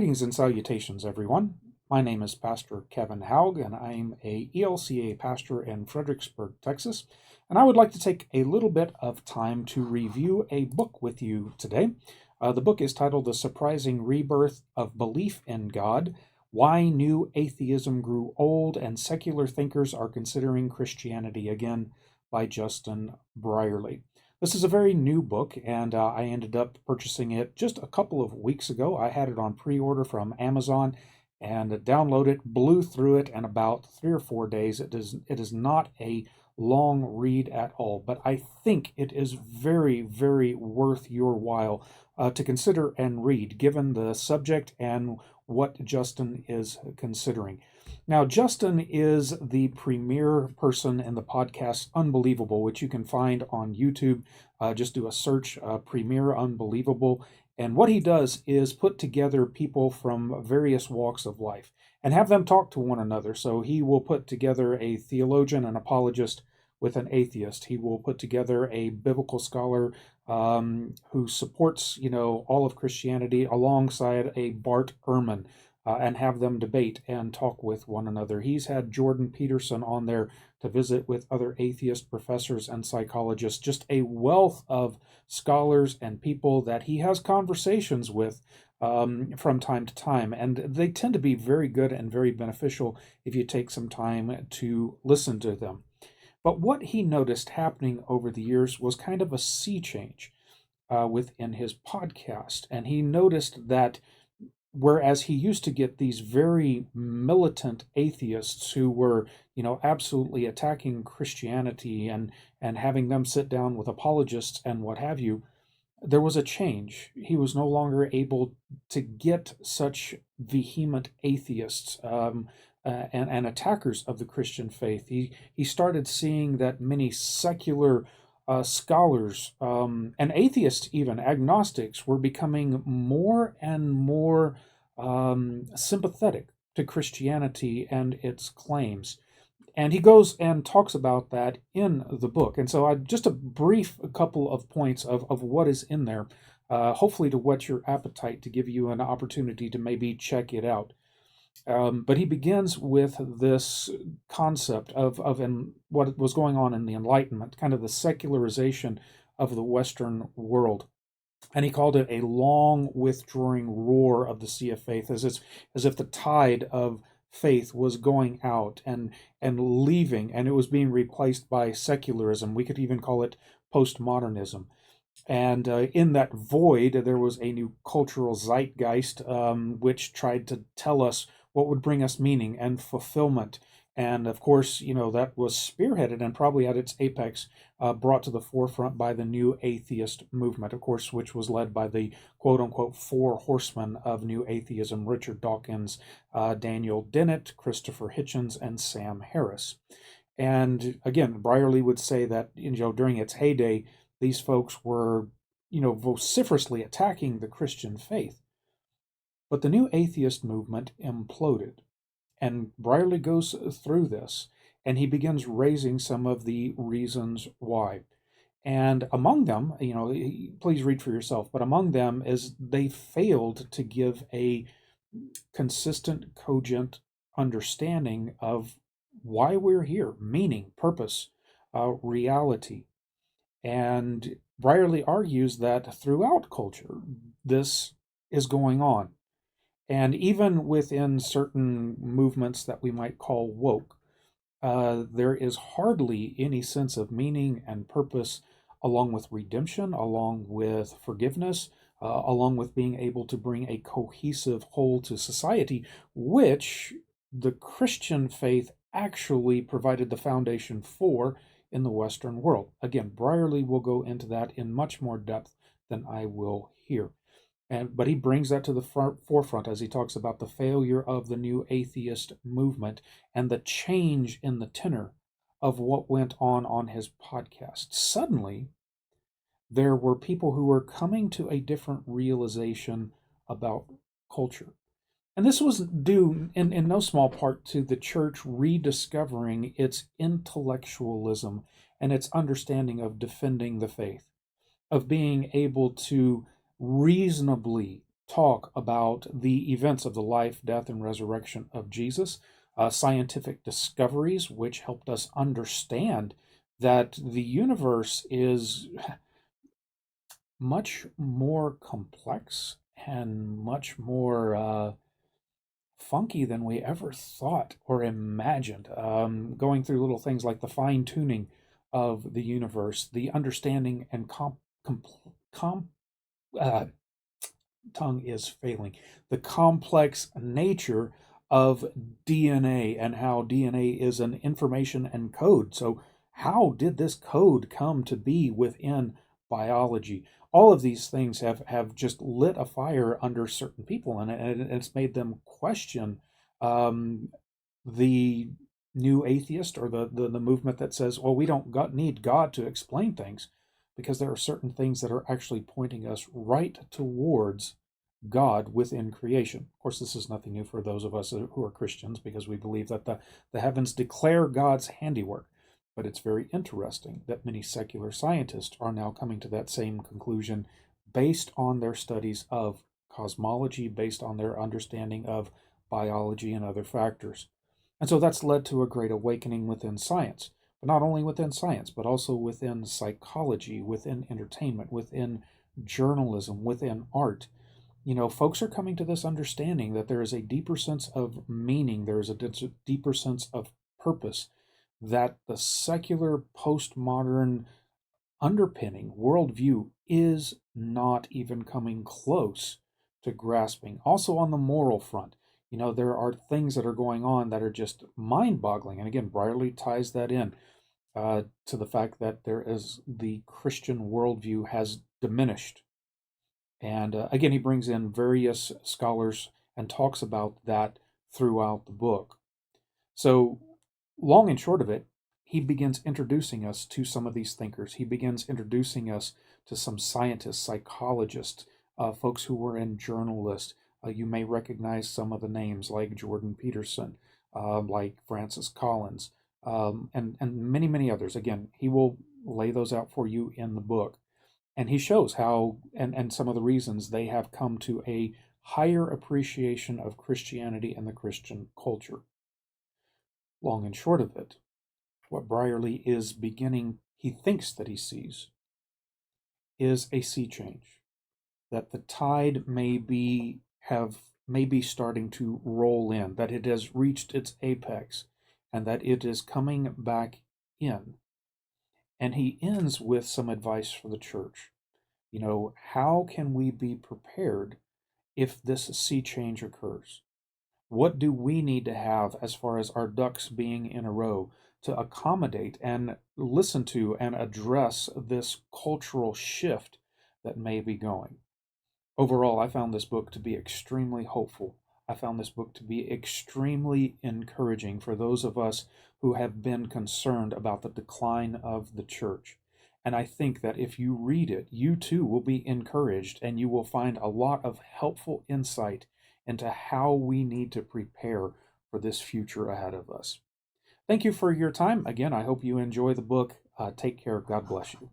Greetings and salutations, everyone. My name is Pastor Kevin Haug, and I'm a ELCA pastor in Fredericksburg, Texas. And I would like to take a little bit of time to review a book with you today. The book is titled The Surprising Rebirth of Belief in God: Why New Atheism Grew Old and Secular Thinkers Are Considering Christianity Again, by Justin Brierley. This is a very new book, and I ended up purchasing it just a couple of weeks ago. I had it on pre-order from Amazon and downloaded it, blew through it in about 3 or 4 days. It is not a long read at all, but I think it is very, very worth your while to consider and read, given the subject and what Justin is considering. Now, Justin is the premier person in the podcast Unbelievable, which you can find on YouTube. Just do a search, Premier Unbelievable. And what he does is put together people from various walks of life and have them talk to one another. So he will put together a theologian, an apologist, with an atheist. He will put together a biblical scholar who supports, all of Christianity alongside a Bart Ehrman. And have them debate and talk with one another. He's had Jordan Peterson on there to visit with other atheist professors and psychologists, just a wealth of scholars and people that he has conversations with from time to time. And they tend to be very good and very beneficial if you take some time to listen to them. But what he noticed happening over the years was kind of a sea change within his podcast. And he noticed that whereas he used to get these very militant atheists who were, absolutely attacking Christianity and having them sit down with apologists and what have you, there was a change. He was no longer able to get such vehement atheists and attackers of the Christian faith. He started seeing that many secular scholars and atheists, even agnostics, were becoming more and more sympathetic to Christianity and its claims. And he goes and talks about that in the book. And so just a couple of points of what is in there, hopefully to whet your appetite, to give you an opportunity to maybe check it out. But he begins with this concept of what was going on in the Enlightenment, kind of the secularization of the Western world. And he called it a long withdrawing roar of the sea of faith, as if the tide of faith was going out and leaving, and it was being replaced by secularism. We could even call it postmodernism. And in that void, there was a new cultural zeitgeist, which tried to tell us what would bring us meaning and fulfillment. And of course, that was spearheaded and probably at its apex brought to the forefront by the new atheist movement, of course, which was led by the quote-unquote four horsemen of new atheism: Richard Dawkins, Daniel Dennett, Christopher Hitchens, and Sam Harris. And again, Brierly would say that, during its heyday, these folks were, vociferously attacking the Christian faith. But the new atheist movement imploded. And Brierly goes through this, and he begins raising some of the reasons why. And among them, please read for yourself, but among them is they failed to give a consistent, cogent understanding of why we're here: meaning, purpose, reality. And Brierly argues that throughout culture, this is going on. And even within certain movements that we might call woke, there is hardly any sense of meaning and purpose, along with redemption, along with forgiveness, along with being able to bring a cohesive whole to society, which the Christian faith actually provided the foundation for in the Western world. Again, Brierly will go into that in much more depth than I will here. But he brings that to the forefront as he talks about the failure of the new atheist movement and the change in the tenor of what went on his podcast. Suddenly, there were people who were coming to a different realization about culture. And this was due in no small part to the church rediscovering its intellectualism and its understanding of defending the faith, of being able to reasonably talk about the events of the life, death, and resurrection of Jesus, scientific discoveries which helped us understand that the universe is much more complex and much more funky than we ever thought or imagined. Going through little things like the fine tuning of the universe, the understanding and uh, tongue is failing, the complex nature of DNA and how DNA is an information and code. So, how did this code come to be within biology? All of these things have just lit a fire under certain people, and it's made them question um, the new atheist or the movement that says, well, we don't need God to explain things, because there are certain things that are actually pointing us right towards God within creation. Of course, this is nothing new for those of us who are Christians, because we believe that the heavens declare God's handiwork. But it's very interesting that many secular scientists are now coming to that same conclusion based on their studies of cosmology, based on their understanding of biology and other factors. And so that's led to a great awakening within science, but not only within science, but also within psychology, within entertainment, within journalism, within art. Folks are coming to this understanding that there is a deeper sense of meaning, there is a deeper sense of purpose, that the secular postmodern underpinning worldview is not even coming close to grasping. Also, on the moral front, there are things that are going on that are just mind boggling. And again, Brierly ties that in to the fact that the Christian worldview has diminished. And again, he brings in various scholars and talks about that throughout the book. So, long and short of it, he begins introducing us to some of these thinkers. He begins introducing us to some scientists, psychologists, folks who were in journalists. You may recognize some of the names like Jordan Peterson, like Francis Collins, and many, many others. Again, he will lay those out for you in the book. And he shows how, and some of the reasons they have come to a higher appreciation of Christianity and the Christian culture. Long and short of it, what Brierly is beginning, he thinks that he sees, is a sea change. That the tide may be starting to roll in, that it has reached its apex, and that it is coming back in. And he ends with some advice for the church. How can we be prepared if this sea change occurs? What do we need to have as far as our ducks being in a row to accommodate and listen to and address this cultural shift that may be going? Overall, I found this book to be extremely hopeful. I found this book to be extremely encouraging for those of us who have been concerned about the decline of the church. And I think that if you read it, you too will be encouraged, and you will find a lot of helpful insight into how we need to prepare for this future ahead of us. Thank you for your time. Again, I hope you enjoy the book. Take care. God bless you.